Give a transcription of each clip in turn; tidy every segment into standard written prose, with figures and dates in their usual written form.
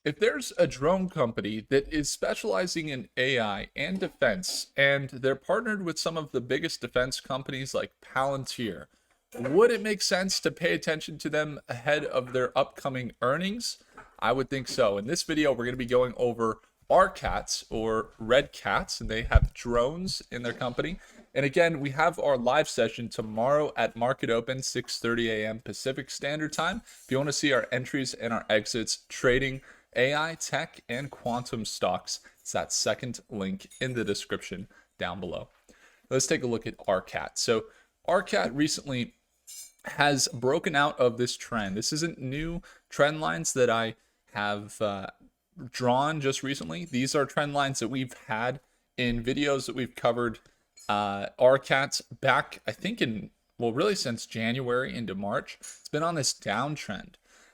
If there's a drone company that is specializing in AI and defense, and they're partnered with some of the biggest defense companies like Palantir, would it make sense to pay attention to them ahead of their upcoming earnings? I would think so. In this video, we're going to be going over Arcats or Red Cats, and they have drones in their company. And again, we have our live session tomorrow at market open, 6:30 a.m. Pacific Standard Time. If you want to see our entries and our exits trading AI, tech, and quantum stocks, it's that second link in the description down below. Let's take a look at Arcat. So Arcat recently has broken out of this trend. This isn't new trend lines that I have drawn just recently. These are trend lines that we've had in videos that we've covered Arcats back, I think really since January into March. It's been on this downtrend.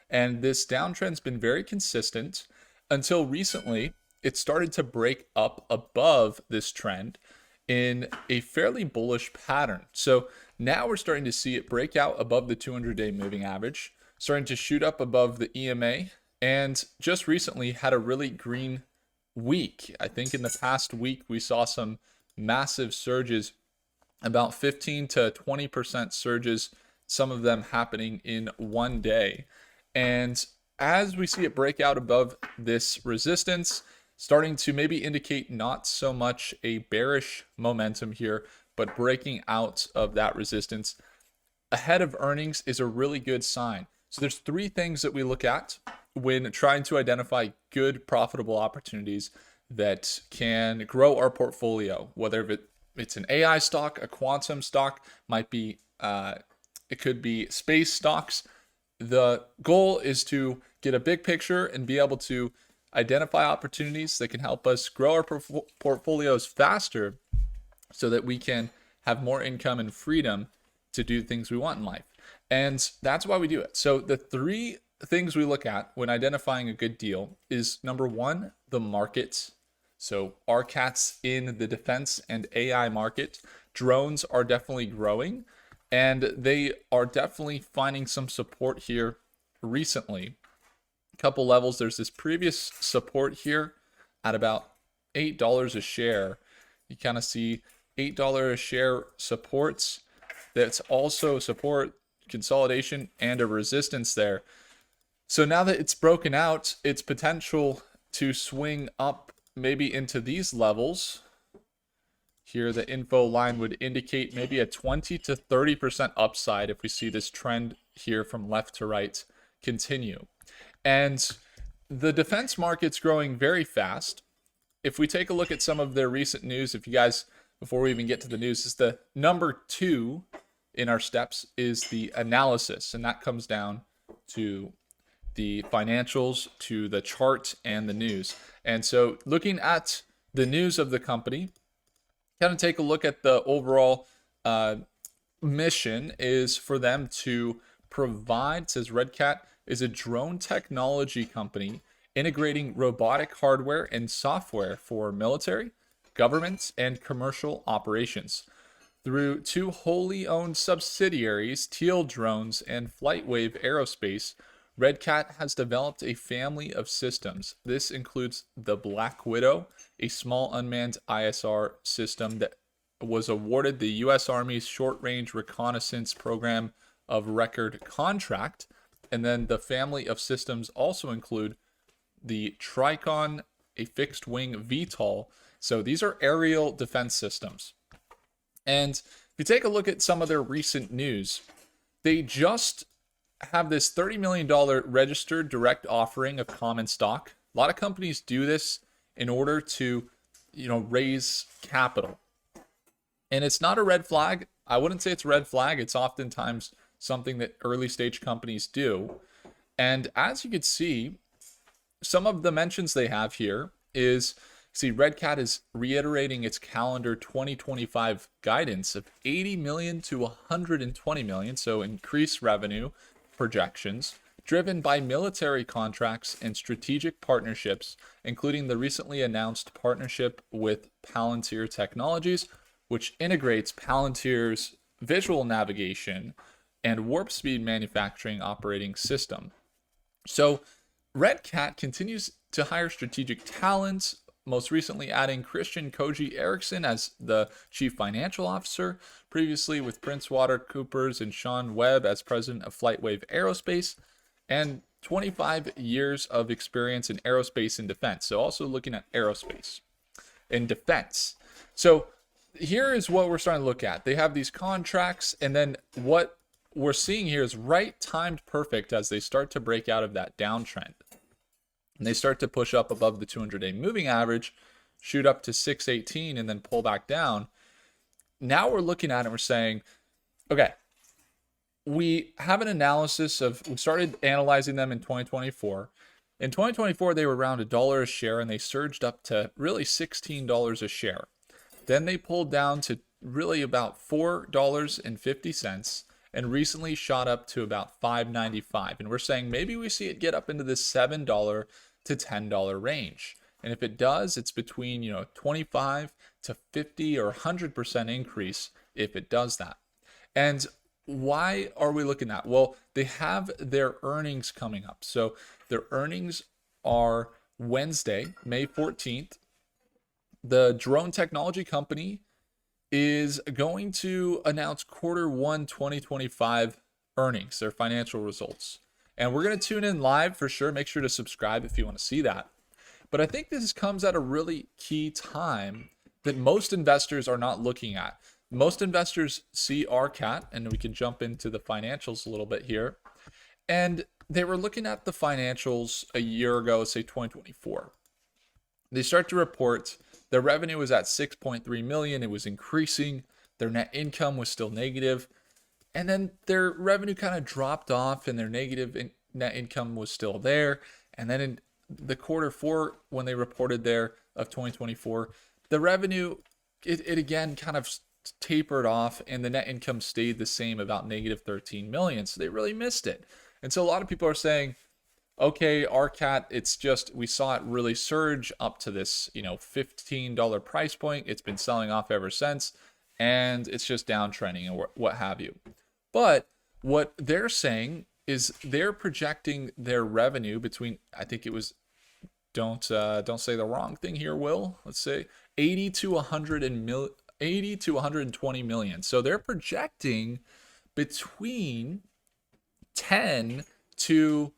And this downtrend's been very consistent until recently. It started to break up above this trend in a fairly bullish pattern. So now we're starting to see it break out above the 200-day moving average, starting to shoot up above the EMA, and just recently had a really green week. I think in the past week we saw some massive surges, about 15 to 20% surges, some of them happening in one day. And as we see it break out above this resistance, starting to maybe indicate not so much a bearish momentum here, but breaking out of that resistance ahead of earnings is a really good sign. So there's three things that we look at when trying to identify good profitable opportunities that can grow our portfolio, whether it's an AI stock, a quantum stock, it could be space stocks. The goal is to get a big picture and be able to identify opportunities that can help us grow our portfolios faster so that we can have more income and freedom to do things we want in life. And that's why we do it. So the three things we look at when identifying a good deal is, number one, the market. So Arcat's in the defense and AI market. Drones are definitely growing, and they are definitely finding some support here recently. A couple levels. There's this previous support here at about $8 a share. You kind of see $8 a share supports. That's also support, consolidation, and a resistance there. So now that it's broken out, its potential to swing up maybe into these levels. Here, the info line would indicate maybe a 20 to 30% upside if we see this trend here from left to right continue. And the defense market's growing very fast. If we take a look at some of their recent news, if you guys, before we even get to the news, is the number two in our steps is the analysis. And that comes down to the financials, to the chart, and the news. And so looking at the news of the company, kind of take a look at the overall mission is for them to provide, it says Red Cat is a drone technology company integrating robotic hardware and software for military, government, and commercial operations. Through two wholly owned subsidiaries, Teal Drones and FlightWave Aerospace, Red Cat has developed a family of systems. This includes the Black Widow, a small unmanned ISR system that was awarded the U.S. Army's Short-Range Reconnaissance Program of Record contract. And then the family of systems also include the Tricon, a fixed-wing VTOL. So these are aerial defense systems. And if you take a look at some of their recent news, they just have this $30 million registered direct offering of common stock. A lot of companies do this in order to, raise capital. And it's not a red flag. I wouldn't say it's a red flag. It's oftentimes something that early stage companies do. And as you can see, some of the mentions they have here is, Red Cat is reiterating its calendar 2025 guidance of 80 million to 120 million. So increased revenue projections driven by military contracts and strategic partnerships, including the recently announced partnership with Palantir Technologies, which integrates Palantir's visual navigation and warp speed manufacturing operating system. So Red Cat continues to hire strategic talent, most recently adding Christian Koji Erickson as the chief financial officer, previously with Prince Water Coopers and Sean Webb as president of FlightWave Aerospace, and 25 years of experience in aerospace and defense. So also looking at aerospace and defense. So here is what we're starting to look at. They have these contracts, and then what we're seeing here is right timed perfect as they start to break out of that downtrend. And they start to push up above the 200-day moving average, shoot up to 618, and then pull back down. Now we're looking at it and we're saying, okay, we have an analysis of, we started analyzing them in 2024. In 2024, they were around $1 a share, and they surged up to really $16 a share. Then they pulled down to really about $4.50, and recently shot up to about $5.95. And we're saying maybe we see it get up into this $7 to $10 range. And if it does, it's between 25 to 50 or 100% increase if it does that. And why are we looking at? Well, they have their earnings coming up. So their earnings are Wednesday, May 14th. The drone technology company is going to announce Q1 2025 earnings, their financial results. And we're going to tune in live for sure. Make sure to subscribe if you want to see that. But I think this comes at a really key time that most investors are not looking at. Most investors see Arcat, and we can jump into the financials a little bit here. And they were looking at the financials a year ago, say 2024. They start to report their revenue was at 6.3 million. It was increasing. Their net income was still negative. And then their revenue kind of dropped off, and their negative net income was still there. And then in the Q4, when they reported there of 2024, the revenue, it again kind of tapered off, and the net income stayed the same, about negative 13 million. So they really missed it. And so a lot of people are saying, okay, Arcat, it's just, we saw it really surge up to this, $15 price point. It's been selling off ever since, and it's just downtrending and what have you. But what they're saying is they're projecting their revenue between, I think it was, don't say the wrong thing here, Will. Let's say 80 to 120 million. So they're projecting between 10 to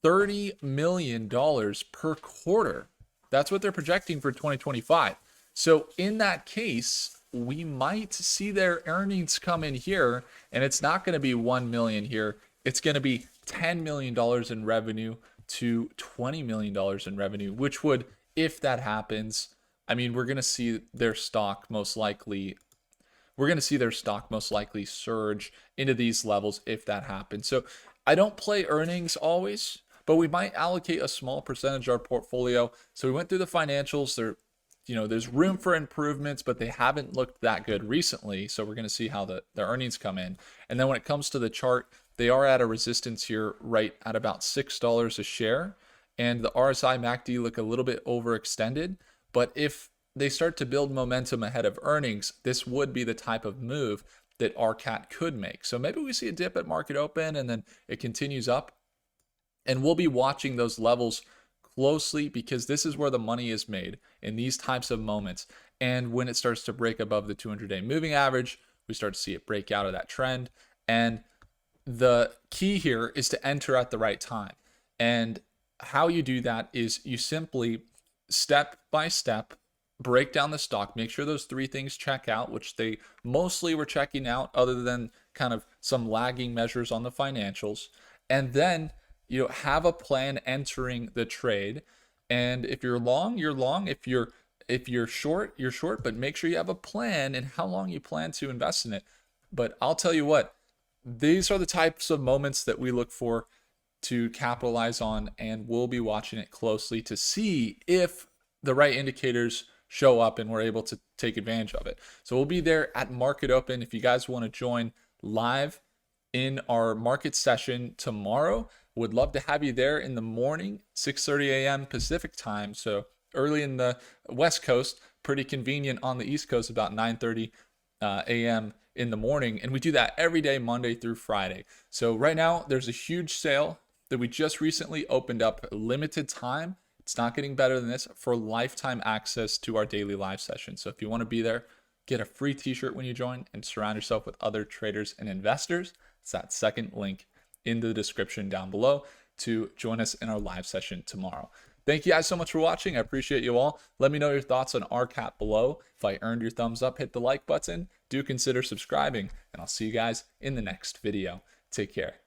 $30 million per quarter. That's what they're projecting for 2025. So in that case, we might see their earnings come in here, and it's not going to be 1 million here. It's going to be $10 million in revenue to $20 million in revenue, which would, if that happens, I mean, we're going to see their stock most likely surge into these levels if that happens. So I don't play earnings always, but we might allocate a small percentage of our portfolio. So we went through the financials. There's room for improvements, but they haven't looked that good recently. So we're going to see how the earnings come in. And then when it comes to the chart, they are at a resistance here right at about $6 a share. And the RSI MACD look a little bit overextended. But if they start to build momentum ahead of earnings, this would be the type of move that Arcat could make. So maybe we see a dip at market open, and then it continues up. And we'll be watching those levels closely, because this is where the money is made in these types of moments. And when it starts to break above the 200-day moving average, we start to see it break out of that trend. And the key here is to enter at the right time. And how you do that is you simply, step by step, break down the stock, make sure those three things check out, which they mostly were checking out, other than kind of some lagging measures on the financials. And then have a plan entering the trade. And if you're long, you're long. If you're short, you're short. But make sure you have a plan and how long you plan to invest in it. But I'll tell you what, these are the types of moments that we look for to capitalize on, and we'll be watching it closely to see if the right indicators show up and we're able to take advantage of it. So we'll be there at market open. If you guys want to join live in our market session tomorrow, would love to have you there in the morning, 6:30 a.m. Pacific time. So early in the West Coast, pretty convenient on the East Coast, about 9:30 a.m. in the morning. And we do that every day, Monday through Friday. So right now, there's a huge sale that we just recently opened up, limited time. It's not getting better than this, for lifetime access to our daily live sessions. So if you want to be there, get a free t-shirt when you join and surround yourself with other traders and investors. It's that second link in the description down below to join us in our live session tomorrow. Thank you guys so much for watching. I appreciate you all. Let me know your thoughts on Arcat below. If I earned your thumbs up, hit the like button. Do consider subscribing, and I'll see you guys in the next video. Take care.